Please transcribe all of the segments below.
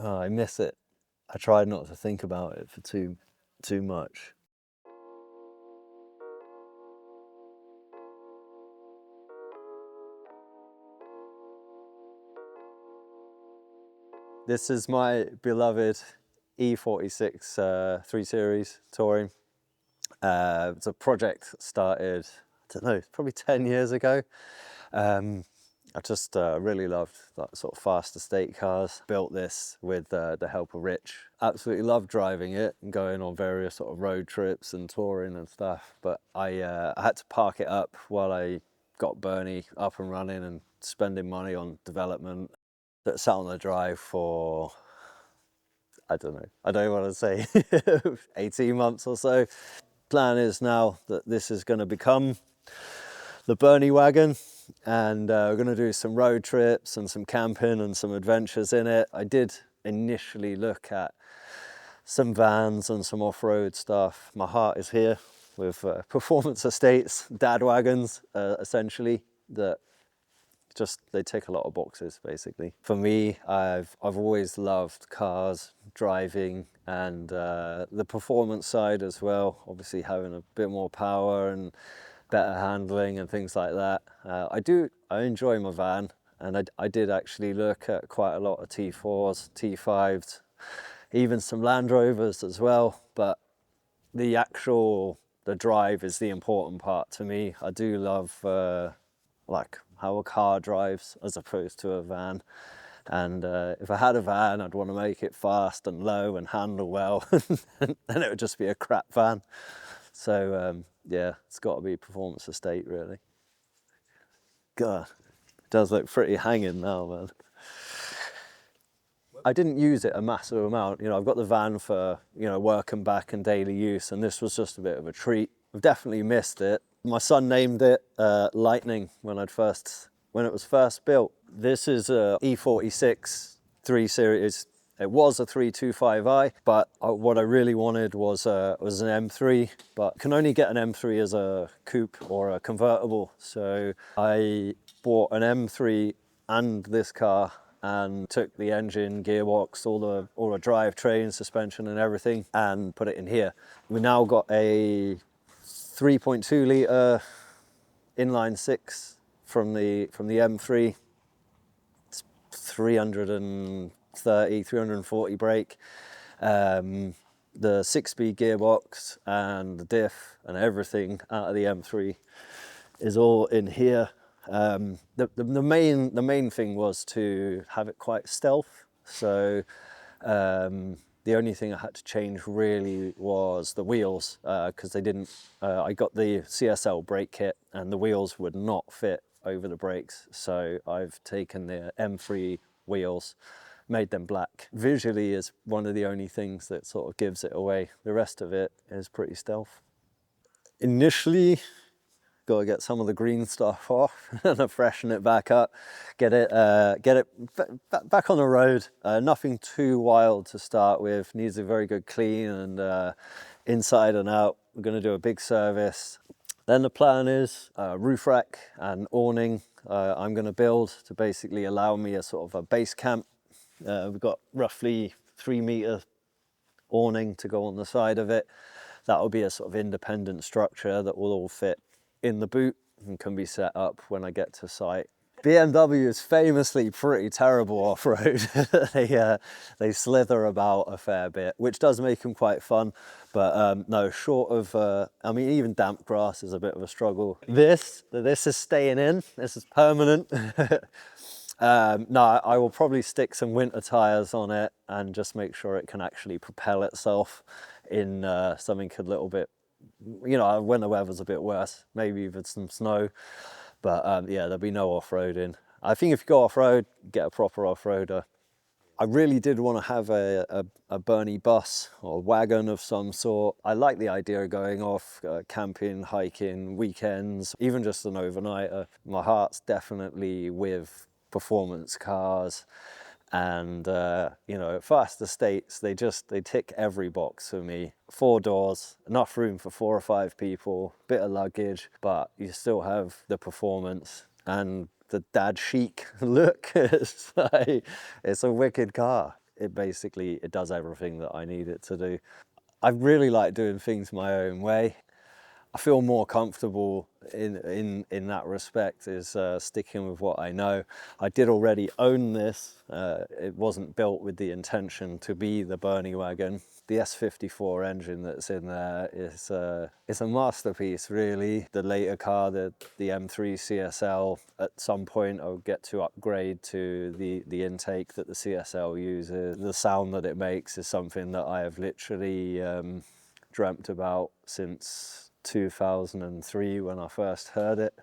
Oh, I miss it. I tried not to think about it for too much. This is my beloved E46 3 Series Touring. It's a project started, I don't know, probably 10 years ago. I just really loved that sort of fast estate cars. Built this with the help of Rich. Absolutely loved driving it and going on various sort of road trips and touring and stuff. But I had to park it up while I got Bernie up and running and spending money on development. That sat on the drive for, I don't know, I don't want to say 18 months or so. Plan is now that this is going to become the Bernie Wagon, and we're going to do some road trips and some camping and some adventures in it. I did initially look at some vans and some off-road stuff. My heart is here with performance estates, dad wagons, essentially, that just they tick a lot of boxes basically. For me, I've always loved cars, driving, and the performance side as well. Obviously having a bit more power and better handling and things like that. I enjoy my van, and I did actually look at quite a lot of T4s, T5s, even some Land Rovers as well. But the drive is the important part to me. I do love like how a car drives as opposed to a van. And if I had a van, I'd want to make it fast and low and handle well, and then it would just be a crap van. So yeah, it's got to be performance estate really. God, it does look pretty hanging now, man. I didn't use it a massive amount. You know, I've got the van for, you know, work and back and daily use, and this was just a bit of a treat. I've definitely missed it. My son named it Lightning when it was first built. This is a E46 3 Series. It was a 325i, but what I really wanted was an M3, but can only get an M3 as a coupe or a convertible. So I bought an M3 and this car and took the engine, gearbox, all the drivetrain, suspension and everything, and put it in here. We now got a 3.2 litre inline six from the M3. It's 340 brake. The 6-speed gearbox and the diff and everything out of the M3 is all in here. The main thing was to have it quite stealth. So the only thing I had to change really was the wheels, because they didn't. I got the CSL brake kit and the wheels would not fit over the brakes. So I've taken the M3 wheels, made them black. Visually is one of the only things that sort of gives it away. The rest of it is pretty stealth. Initially, got to get some of the green stuff off and freshen it back up, get it back on the road. Nothing too wild to start with, needs a very good clean and inside and out. We're going to do a big service. Then the plan is roof rack and awning I'm going to build to basically allow me a sort of a base camp. We've got roughly 3-meter awning to go on the side of it. That will be a sort of independent structure that will all fit in the boot and can be set up when I get to site. BMW is famously pretty terrible off-road. They slither about a fair bit, which does make them quite fun. But no, short of, I mean, even damp grass is a bit of a struggle. This is staying in, this is permanent. No, I will probably stick some winter tires on it and just make sure it can actually propel itself in something a little bit, you know, when the weather's a bit worse, maybe with some snow. But yeah, there'll be no off-roading. I think if you go off-road, get a proper off-roader. I really did want to have a Bernie bus or wagon of some sort. I like the idea of going off camping, hiking, weekends, even just an overnighter. My heart's definitely with performance cars. And you know, fast estates, they tick every box for me. 4 doors, enough room for 4 or 5 people, bit of luggage, but you still have the performance and the dad chic look. It's a wicked car. it does everything that I need it to do. I really like doing things my own way. I feel more comfortable in that respect, is sticking with what I know. I did already own this. It wasn't built with the intention to be the Bernie wagon. The S54 engine that's in there is a masterpiece, really. The later car, the M3 CSL, at some point I'll get to upgrade to the intake that the CSL uses. The sound that it makes is something that I have literally dreamt about since 2003 when I first heard it.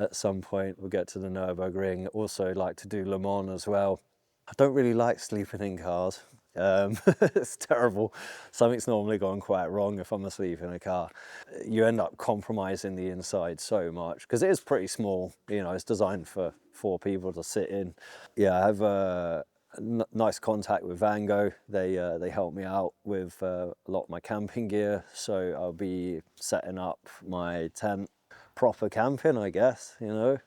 At some point we'll get to the Nürburgring. Also like to do Le Mans as well. I don't really like sleeping in cars. It's terrible. Something's normally gone quite wrong if I'm asleep in a car. You end up compromising the inside so much because it is pretty small. You know, it's designed for 4 people to sit in. Yeah, I have a nice contact with Wagon. They help me out with a lot of my camping gear, so I'll be setting up my tent, proper camping, I guess, you know,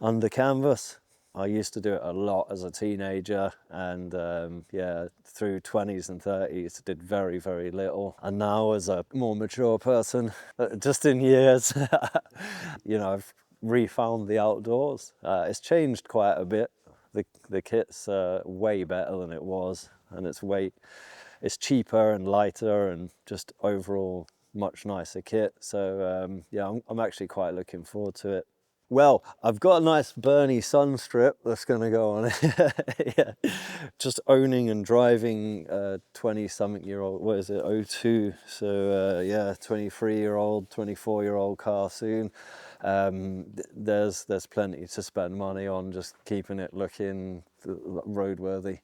under canvas. I used to do it a lot as a teenager, and yeah, through 20s and 30s did very, very little. And now as a more mature person, just in years, you know, I've refound the outdoors. It's changed quite a bit. The kit's way better than it was, and it's cheaper and lighter and just overall much nicer kit. So yeah, I'm actually quite looking forward to it. Well, I've got a nice Bernie sun strip that's going to go on it. Yeah. Just owning and driving a 20-something-year-old, what is it, '02, so yeah, 23-year-old, 24-year-old car soon. There's plenty to spend money on just keeping it looking roadworthy.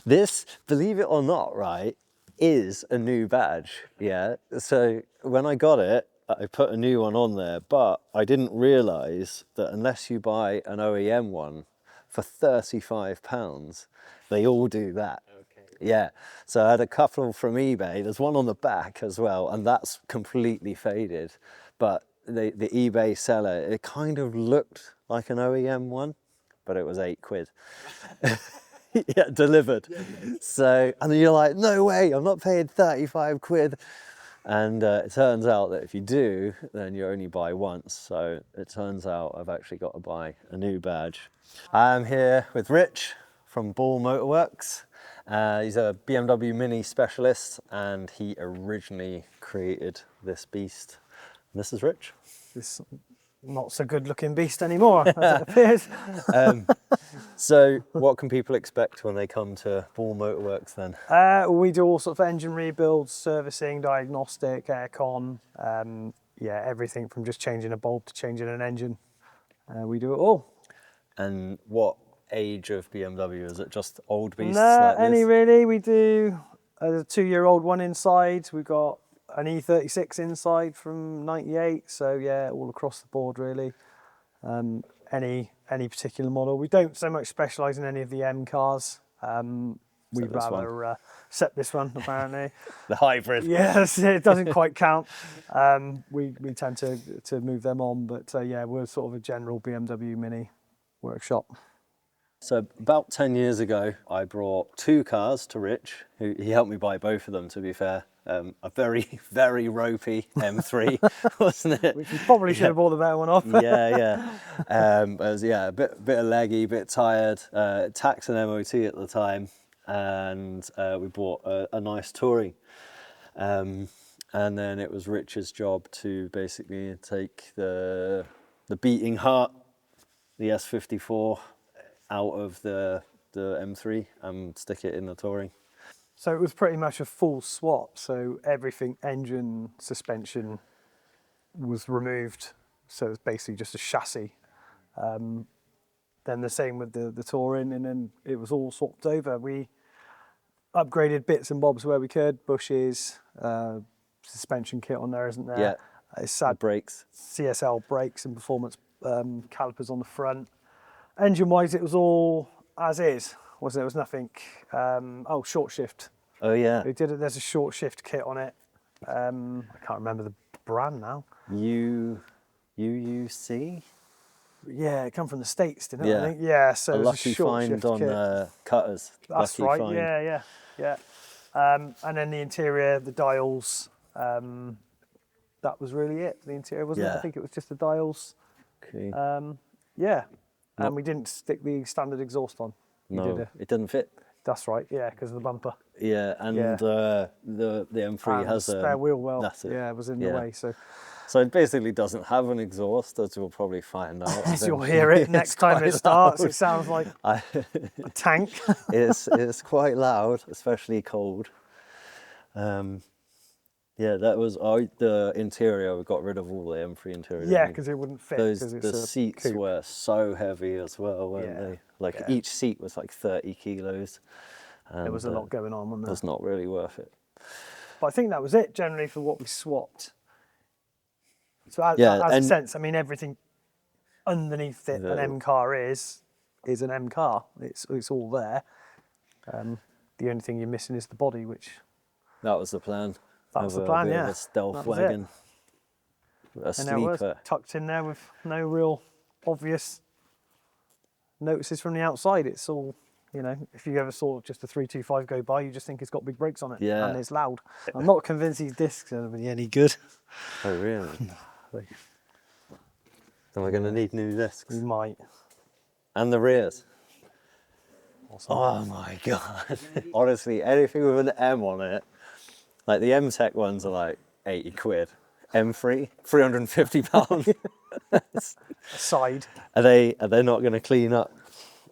This, believe it or not, right, is a new badge, yeah? So when I got it, I put a new one on there, but I didn't realise that unless you buy an OEM one for £35, they all do that. Okay. Yeah, so I had a couple from eBay. There's one on the back as well, and that's completely faded. But the eBay seller, it kind of looked like an OEM one, but it was £8. Yeah, delivered. Yeah. So, and then you're like, no way, I'm not paying 35 quid. And it turns out that if you do, then you only buy once. So it turns out I've actually got to buy a new badge. I'm here with Rich from Ball Motorworks. He's a BMW Mini specialist, and he originally created this beast. And this is Rich. This not so good looking beast anymore, as it appears. So what can people expect when they come to Ball Motorworks then? We do all sorts of engine rebuilds, servicing, diagnostic, aircon, yeah, everything from just changing a bulb to changing an engine. We do it all. And what age of BMW? Is it just old beasts No, like any this? really. We do a 2-year-old one inside. We've got an E36 inside from '98. So yeah, all across the board really. Any particular model. We don't so much specialise in any of the M cars. We'd rather accept this one apparently. The hybrid. Yes, it doesn't quite count. We tend to move them on, but yeah, we're sort of a general BMW Mini workshop. So about 10 years ago, I brought 2 cars to Rich, who he helped me buy both of them, to be fair. A very, very ropey M3, wasn't it? Which we probably should have bought the better one off. Yeah. It was, yeah, a bit of leggy, a bit tired, tax and MOT at the time, and we bought a nice Touring. And then it was Rich's job to basically take the beating heart, the S54, out of the M3 and stick it in the Touring. So it was pretty much a full swap. So everything, engine, suspension was removed. So it's basically just a chassis. Then the same with the Touring, and then it was all swapped over. We upgraded bits and bobs where we could, bushes, suspension kit on there, isn't there? Yeah, it's had brakes. CSL brakes and performance calipers on the front. Engine-wise, it was all as is, wasn't it? It was nothing. Oh, short shift. Oh yeah. We did it. There's a short shift kit on it. I can't remember the brand now. UUC. Yeah, it come from the States, didn't it? Yeah. I think. Yeah, so A it was a lucky short find shift on kit. cutters. That's Lucky right. find. Yeah. And then the interior, the dials. That was really it. The interior, wasn't it? I Yeah. think it was just the dials. Okay. Yeah. Not- And we didn't stick the standard exhaust on. You did No, a, it didn't fit. That's right. Yeah, because of the bumper. Yeah, and Yeah. the M3 And has the spare wheel well. That's it. Yeah, it was in the Yeah. way. So So it basically doesn't have an exhaust, as you'll probably find out. as you'll hear it next time it quite starts, loud. it sounds like I, a tank. it's quite loud, especially cold. Yeah, that was the interior. We got rid of all the M3 interior. Yeah, because it wouldn't fit. Those 'cause it's the a seats coupe. were so heavy as well, weren't Yeah, they? Like yeah. each seat was like 30 kilos. There was a and, lot going on, wasn't It there? was not really worth it. But I think that was it generally for what we swapped. So as Yeah, a and- sense, I mean, everything underneath it, an The- M car is an M car. It's all there. The only thing you're missing is the body, which That was the plan. That was Have the plan, a bit of yeah. a stealth That was it. wagon. A and there it was sleeper. tucked in there with no real obvious notices from the outside. It's all, you know, if you ever saw just a 325 go by, you just think it's got big brakes on it, Yeah. and it's loud. I'm not convinced these discs are going to be any good. Oh really? Like, Then we're gonna need new discs. we might. And the rears. Awesome. Oh my god. Honestly, anything with an M on it, like the M Tech ones are like 80 quid. M3, £350. Side. Are they not gonna clean up?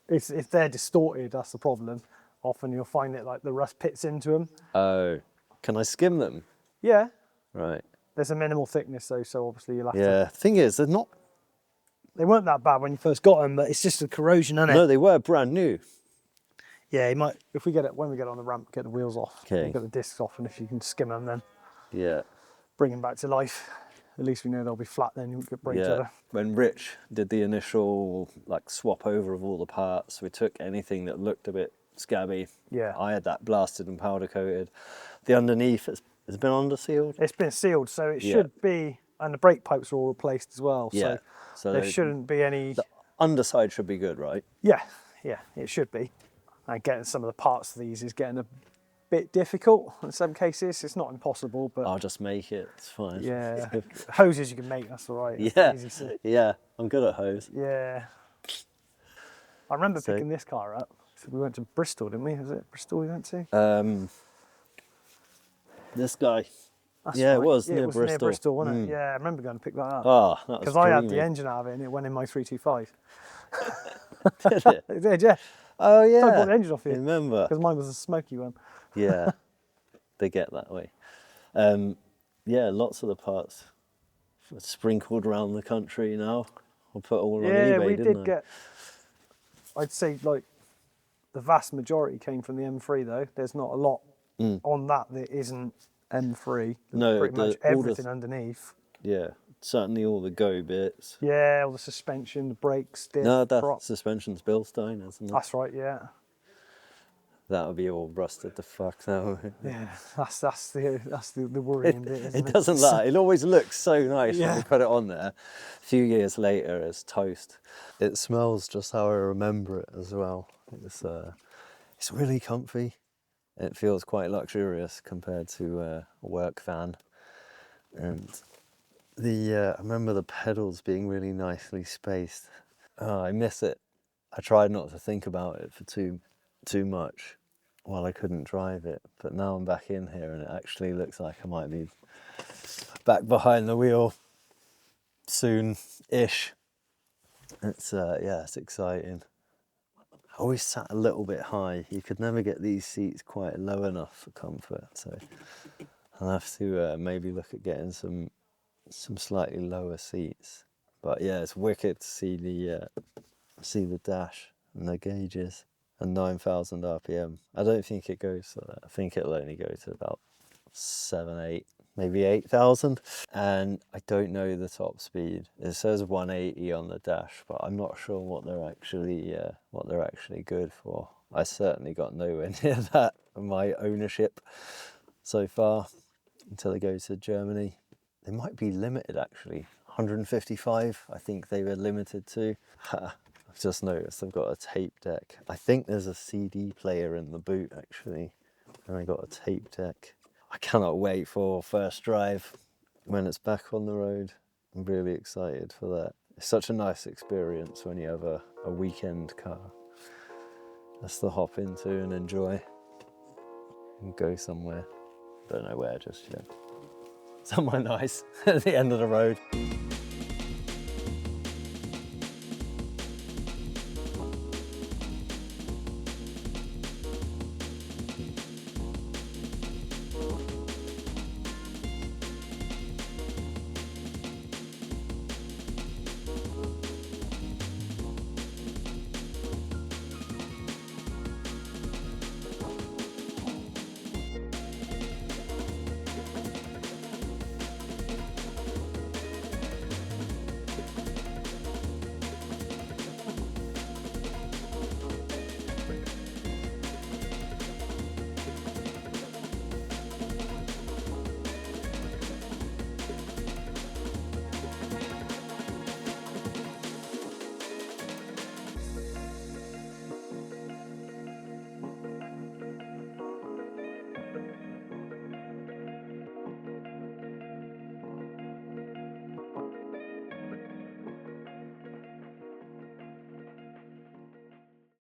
If they're distorted, that's the problem. Often you'll find it like the rust pits into them. Oh. Can I skim them? Yeah, Right. there's a minimal thickness though, so obviously you'll have to. Yeah. Thing is, they're not They weren't that bad when you first got them, but it's just the corrosion, isn't it? no, they were brand new. Yeah, you might, if we get it, when we get on the ramp, get the wheels off, Okay. get the discs off, and if you can skim them, then Yeah. bring them back to life. At least we know they'll be flat then, you won't get break each Yeah. other. When Rich did the initial like swap over of all the parts, we took anything that looked a bit scabby. Yeah. I had that blasted and powder coated. The underneath has been under sealed. It's been sealed, so it Yeah. should be, and the brake pipes are all replaced as well, Yeah. so there shouldn't be any, The underside should be good, right? yeah, it should be. And getting some of the parts of these is getting a bit difficult in some cases. It's not impossible, but I'll just make it. It's fine. yeah, hoses you can make, that's all right. That's Yeah. easy to- Yeah. I'm good at hose. yeah. I remember So- picking this car up. So we went to Bristol, didn't we? Was it Bristol we went to? This guy. That's Yeah, it right. was Yeah, near it was near Bristol. Bristol, wasn't it? Yeah, I remember going to pick that up. Oh, that was Because I had the dreamy. engine out of it and it went in my 325. Did it? It did, yeah. Oh yeah. So I bought the engine off I you. remember. Because mine was a smoky one. Yeah. They get that way. Yeah, lots of the parts are sprinkled around the country now. I'll put all on Yeah, eBay, we didn't did I? get, I'd say like the vast majority came from the M3 though. There's not a lot on that isn't M3. No, Pretty much all the- everything underneath. Yeah, certainly all the go bits. Yeah, all the suspension, the brakes, diff, No, that prop. suspension's Bilstein, isn't it? That's right, yeah. That would be all rusted the fuck now. Yeah, that's the worrying bit, isn't it? It doesn't lie. It always looks so nice when Yeah. you put it on there. A few years later, it's toast. It smells just how I remember it as well. It's really comfy. It feels quite luxurious compared to a work van. And I remember the pedals being really nicely spaced. Oh, I miss it. I tried not to think about it for too much while I couldn't drive it, but now I'm back in here and it actually looks like I might be back behind the wheel soon-ish. It's it's exciting. I always sat a little bit high. You could never get these seats quite low enough for comfort, so I'll have to maybe look at getting some slightly lower seats. But yeah, it's wicked to see the dash and the gauges and 9,000 RPM. I don't think it goes to that. I think it'll only go to about 7, 8, maybe 8,000. And I don't know the top speed. It says 180 on the dash, but I'm not sure what they're actually good for. I certainly got nowhere near that in my ownership so far until I go to Germany. They might be limited actually. 155, I think they were limited to. I've just noticed I've got a tape deck. I think there's a CD player in the boot actually, and I got a tape deck. I cannot wait for first drive when it's back on the road. I'm really excited for that. It's such a nice experience when you have a weekend car just to hop into and enjoy and go somewhere. Don't know where just yet. Somewhere nice at the end of the road.